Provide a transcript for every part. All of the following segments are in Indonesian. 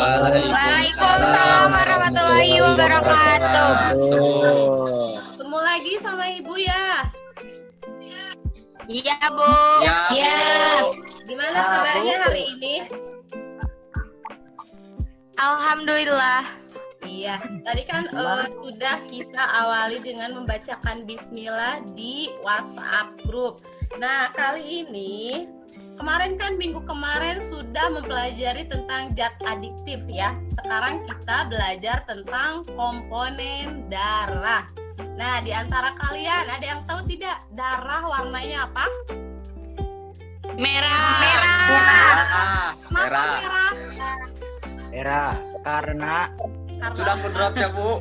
Waalaikumsalam warahmatullahi wabarakatuh. Ketemu lagi sama Ibu ya. Iya, Bu. Ya. Gimana kabarnya hari ini? Alhamdulillah. Iya, tadi kan sudah kita awali dengan membacakan bismillah di WhatsApp grup. Nah, kali ini kemarin kan minggu kemarin sudah mempelajari tentang zat adiktif ya. Sekarang kita belajar tentang komponen darah. Nah, di antara kalian ada yang tahu tidak darah warnanya apa? Merah. Kenapa merah? Merah karena Sudah kodratnya, Bu.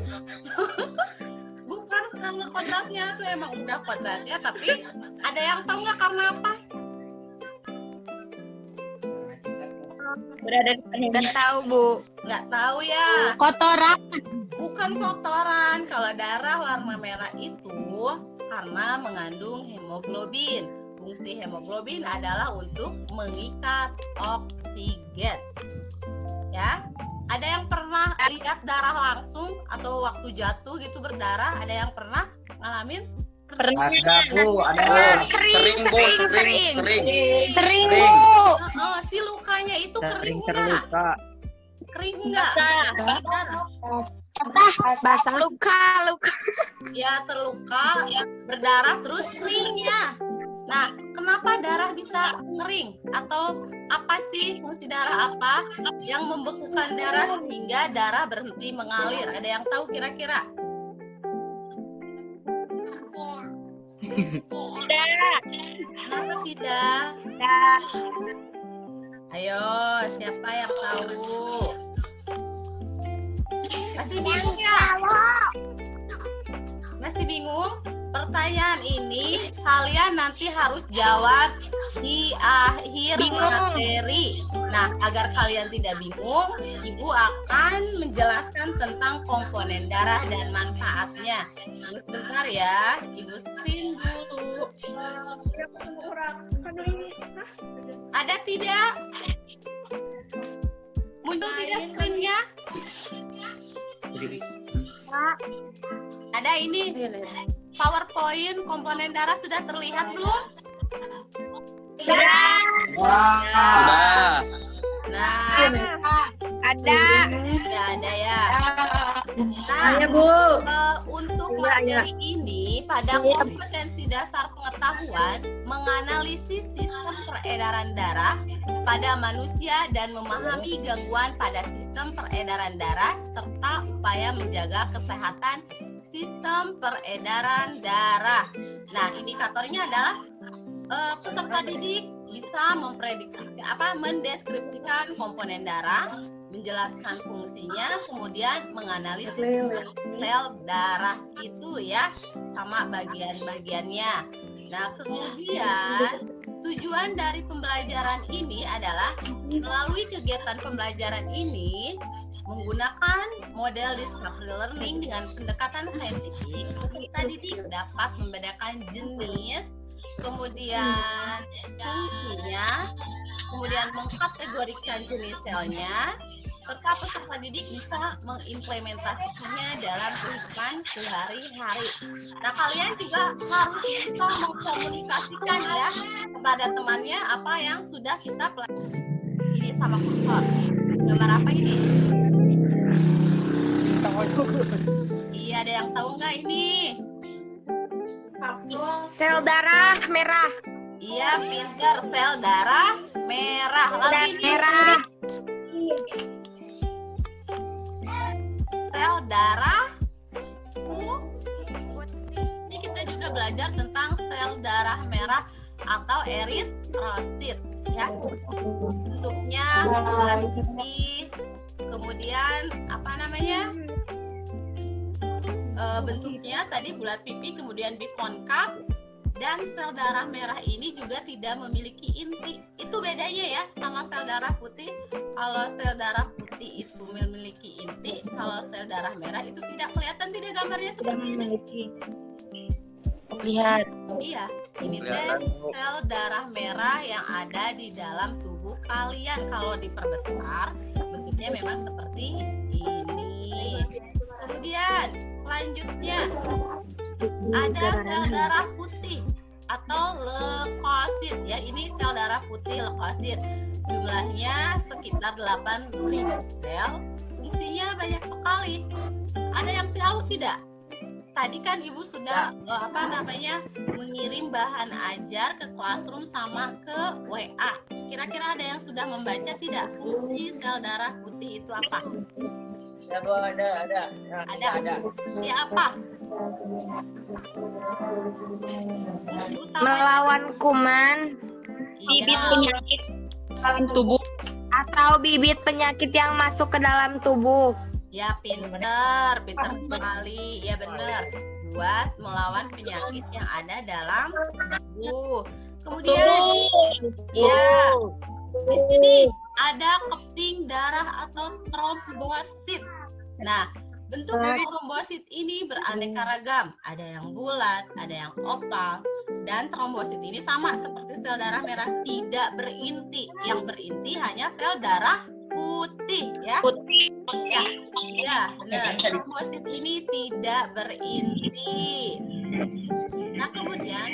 Bukan karena kodratnya, tuh emang udah kodratnya, tapi ada yang tahu nggak karena apa? Nggak tahu, Bu. Nggak tahu ya. Kotoran. Bukan kotoran. Kalau darah warna merah itu karena mengandung hemoglobin. Fungsi hemoglobin adalah untuk mengikat oksigen. Ya. Ada yang pernah lihat darah langsung atau waktu jatuh gitu berdarah? Ada yang pernah ngalamin? ada Bu, ada Sering, Bu. Oh, si lukanya itu kering sering nggak? terluka. Kering nggak? Basah luka. Ya, terluka, berdarah terus kering ya. Nah, kenapa darah bisa kering? Atau apa sih fungsi darah apa yang membekukan darah sehingga darah berhenti mengalir? Ada yang tahu kira-kira? Kenapa tidak? Ayo, siapa yang tahu? Masih bingung ya? Masih bingung? Pertanyaan ini kalian nanti harus jawab di akhir materi. Nah, agar kalian tidak bingung, Ibu akan menjelaskan tentang komponen darah dan manfaatnya. Tunggu sebentar ya, Ibu screen dulu. Ada tidak? Muncul tidak screen-nya? Ada ini. PowerPoint komponen darah sudah terlihat belum? Sudah. Nah, Ada. ada ya. Nah, Bu. Untuk materi ini pada kompetensi dasar pengetahuan menganalisis sistem peredaran darah pada manusia dan memahami gangguan pada sistem peredaran darah serta upaya menjaga kesehatan sistem peredaran darah. Nah, indikatornya adalah peserta didik bisa mendeskripsikan komponen darah, menjelaskan fungsinya, kemudian menganalisis sel darah itu ya, sama bagian-bagiannya. Nah, kemudian tujuan dari pembelajaran ini adalah melalui kegiatan pembelajaran ini menggunakan model discovery learning dengan pendekatan saintifik, peserta didik dapat membedakan jenis, kemudian fungsinya, kemudian mengkategorikan jenis selnya, serta peserta didik bisa mengimplementasikannya dalam kehidupan sehari-hari. Nah, kalian juga harus bisa mengkomunikasikan ya kepada temannya apa yang sudah kita pelajari. Ini sama kursor. Gambar apa ini? Iya, ada yang tahu nggak ini? Sel darah merah. Iya, pinter, sel darah merah. Lagi Merah. sel darah ini kita juga belajar tentang sel darah merah atau eritrosit ya. Bentuknya bulat pipih, kemudian apa namanya? Bentuknya tadi bulat pipi, kemudian bikonkav, dan sel darah merah ini juga tidak memiliki inti. Itu bedanya ya sama sel darah putih. Kalau sel darah putih itu memiliki inti, kalau sel darah merah itu tidak kelihatan, tidak gambarnya seperti ini. Lihat. Iya, ini teh sel darah merah yang ada di dalam tubuh kalian. Kalau diperbesar, bentuknya Ya memang seperti ini. Kemudian selanjutnya ada sel darah putih atau leukosit ya. Ini sel darah putih leukosit. Jumlahnya sekitar 8.000 sel. Fungsinya banyak sekali. Ada yang tahu tidak? Tadi kan Ibu sudah mengirim bahan ajar ke classroom sama ke WA. Kira-kira ada yang sudah membaca tidak? Fungsi sel darah putih itu apa? Ya Bu, ada. Ada. Ya apa? Fungsi utamanya Melawan kuman iya. dalam tubuh atau bibit penyakit yang masuk ke dalam tubuh. Ya pinter sekali. Ya benar. Buat melawan penyakit yang ada dalam tubuh. Kemudian ya di sini ada keping darah atau trombosit. Nah, bentuk trombosit ini beraneka ragam. Ada yang bulat, ada yang oval, dan trombosit ini sama seperti sel darah merah, tidak berinti. Yang berinti hanya sel darah putih, ya. Ya, benar. Trombosit ini tidak berinti. Nah, kemudian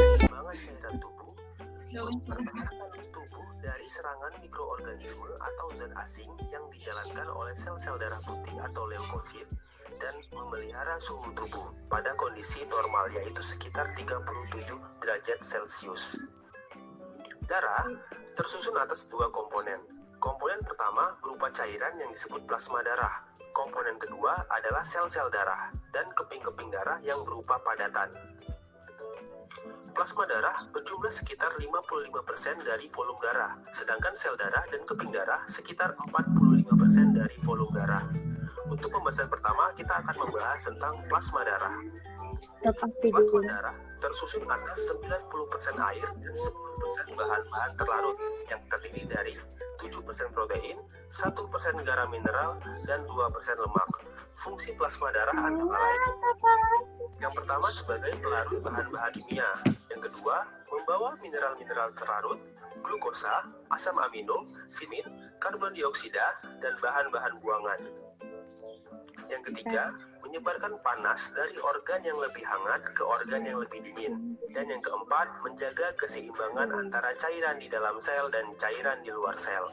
Perkembangan cairan tubuh mempertahankan tubuh dari serangan mikroorganisme atau zat asing yang dijalankan oleh sel-sel darah putih atau leukosit dan memelihara suhu tubuh pada kondisi normal yaitu sekitar 37 derajat Celcius. Darah tersusun atas dua komponen. Komponen pertama berupa cairan yang disebut plasma darah. Komponen kedua adalah sel-sel darah dan keping-keping darah yang berupa padatan. Plasma darah berjumlah sekitar 55% dari volume darah, sedangkan sel darah dan keping darah sekitar 45% dari volume darah. Untuk pembahasan pertama, kita akan membahas tentang plasma darah. Plasma darah tersusun atas 90% air dan 10% bahan-bahan terlarut yang terdiri dari 7% protein, 1% garam mineral, dan 2% lemak. Fungsi plasma darah antara lain: yang pertama sebagai pelarut bahan-bahan kimia, yang kedua membawa mineral-mineral terlarut, glukosa, asam amino, vitamin, karbon dioksida, dan bahan-bahan buangan. Yang ketiga, menyebarkan panas dari organ yang lebih hangat ke organ yang lebih dingin. Dan yang keempat, menjaga keseimbangan antara cairan di dalam sel dan cairan di luar sel.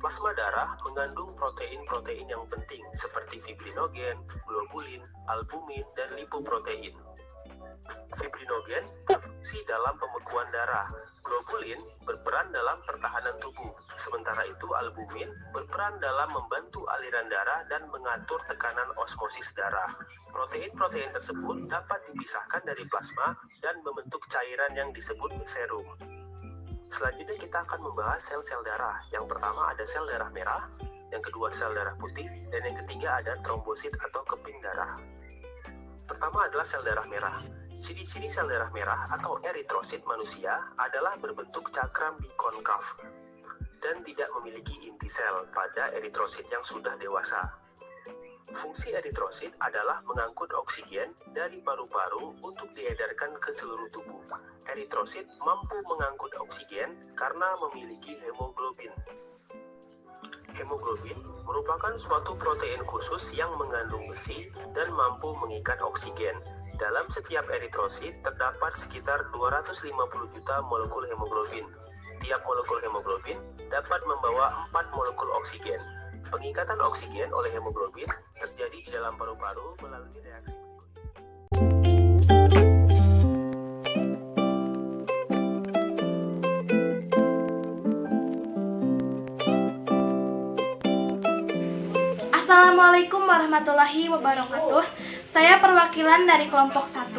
Plasma darah mengandung protein-protein yang penting seperti fibrinogen, globulin, albumin, dan lipoprotein. Fibrinogen berfungsi dalam pembekuan darah, globulin berperan dalam pertahanan tubuh, sementara itu albumin berperan dalam membantu aliran darah dan mengatur tekanan osmosis darah. Protein-protein tersebut dapat dipisahkan dari plasma dan membentuk cairan yang disebut serum. Selanjutnya kita akan membahas sel-sel darah. Yang pertama ada sel darah merah, yang kedua sel darah putih, dan yang ketiga ada trombosit atau keping darah. Pertama adalah sel darah merah. Ciri-ciri sel darah merah atau eritrosit manusia adalah berbentuk cakram bikonkav dan tidak memiliki inti sel pada eritrosit yang sudah dewasa. Fungsi eritrosit adalah mengangkut oksigen dari paru-paru untuk diedarkan ke seluruh tubuh. Eritrosit mampu mengangkut oksigen karena memiliki hemoglobin. Hemoglobin merupakan suatu protein khusus yang mengandung besi dan mampu mengikat oksigen. Dalam setiap eritrosit terdapat sekitar 250 juta molekul hemoglobin. Tiap molekul hemoglobin dapat membawa 4 molekul oksigen. Pengikatan oksigen oleh hemoglobin terjadi di dalam paru-paru melalui reaksi berikut. Assalamualaikum warahmatullahi wabarakatuh. Saya perwakilan dari kelompok 1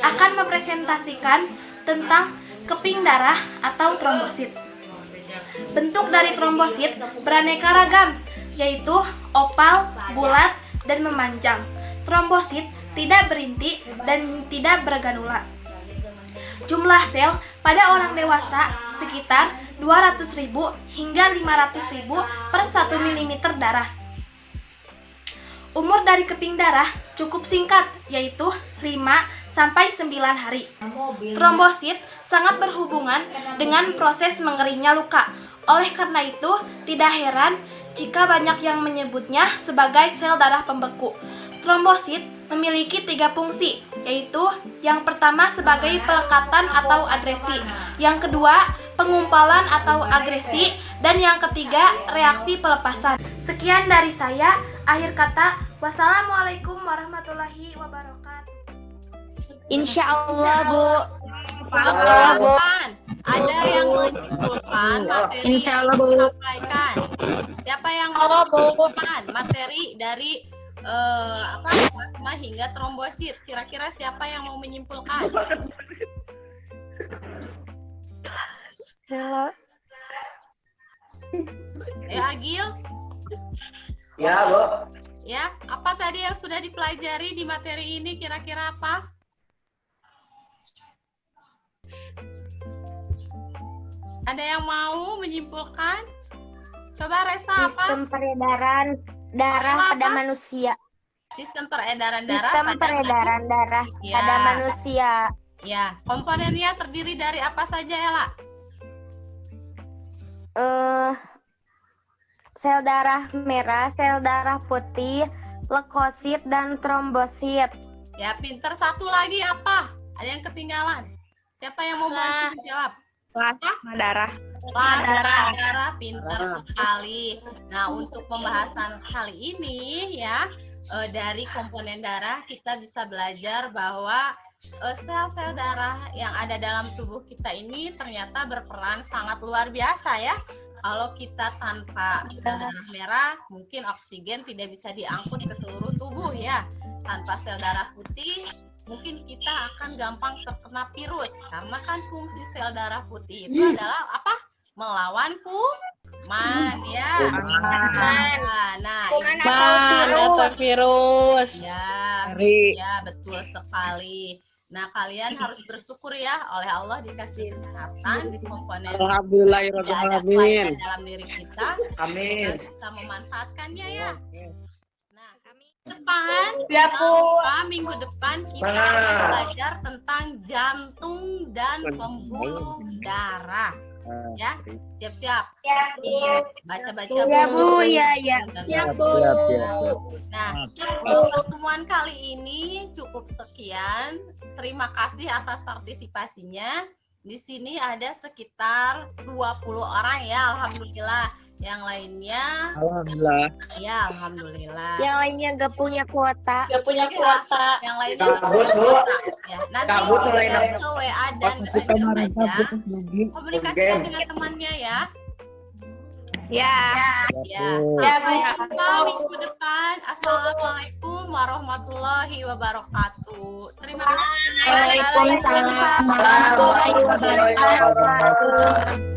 akan mempresentasikan tentang keping darah atau trombosit. Bentuk dari trombosit beraneka ragam, yaitu oval, bulat, dan memanjang. Trombosit tidak berinti dan tidak bergranula. Jumlah sel pada orang dewasa sekitar 200.000 hingga 500.000 per 1 mm darah. Umur dari keping darah cukup singkat, yaitu 5-9 hari. Trombosit sangat berhubungan dengan proses mengeringnya luka. Oleh karena itu, tidak heran jika banyak yang menyebutnya sebagai sel darah pembeku. Trombosit memiliki 3 fungsi, yaitu yang pertama sebagai pelekatan atau adresi, yang kedua pengumpalan atau agresi, dan yang ketiga reaksi pelepasan. Sekian dari saya, akhir kata, wassalamualaikum warahmatullahi wabarakatuh. Insya Allah, Bu. Ada yang menyimpulkan materi Insya Allah, Bu. yang disampaikan. Siapa yang menyimpulkan materi dari plasma hingga trombosit? Kira-kira siapa yang mau menyimpulkan? Agil? Ya, Bu. Ya, apa tadi yang sudah dipelajari di materi ini? Kira-kira apa? Ada yang mau menyimpulkan? Coba Resa, apa? Sistem peredaran darah Apa? pada manusia. Sistem peredaran darah Sistem pada peredaran darah Ya. pada manusia. Ya, komponennya terdiri dari apa saja, Ella? Sel darah merah, sel darah putih, leukosit, dan trombosit. Ya, pinter. Satu lagi apa? Ada yang ketinggalan? Siapa yang mau bantu jawab? Plasma darah. Plasma darah, pinter sekali. Nah, untuk pembahasan kali ini ya, dari komponen darah kita bisa belajar bahwa sel-sel darah yang ada dalam tubuh kita ini ternyata berperan sangat luar biasa ya. Kalau kita tanpa darah merah, mungkin oksigen tidak bisa diangkut ke seluruh tubuh ya. Tanpa sel darah putih, mungkin kita akan gampang terkena virus. Karena kan fungsi sel darah putih itu adalah apa? Melawan kuman ya. Nah, Kuman atau virus. ya betul sekali. Nah, kalian harus bersyukur ya, oleh Allah dikasih kesehatan, komponen tidak ada kelainan dalam diri kita. Amin. Kita bisa memanfaatkannya ya. Nah, depan, Ya, Bu. minggu depan kita akan belajar tentang jantung dan pembuluh darah. Ya, siap-siap. Ya, Bu. Baca-baca Ya, Bu. Ya, ya. Ya, Bu. Nah, pertemuan kali ini cukup sekian. Terima kasih atas partisipasinya. Di sini ada sekitar 20 orang ya, alhamdulillah. Yang lainnya ya alhamdulillah. Yang lainnya gak punya kuota. Yang lainnya nggak punya kuota. Ya, nanti bisa ke WA dan messenger saja. Komunikasikan dengan temannya ya. Ya. Ya, sampai jumpa minggu depan. Assalamualaikum warahmatullahi wabarakatuh. Terima kasih. Waalaikumsalam warahmatullahi wabarakatuh.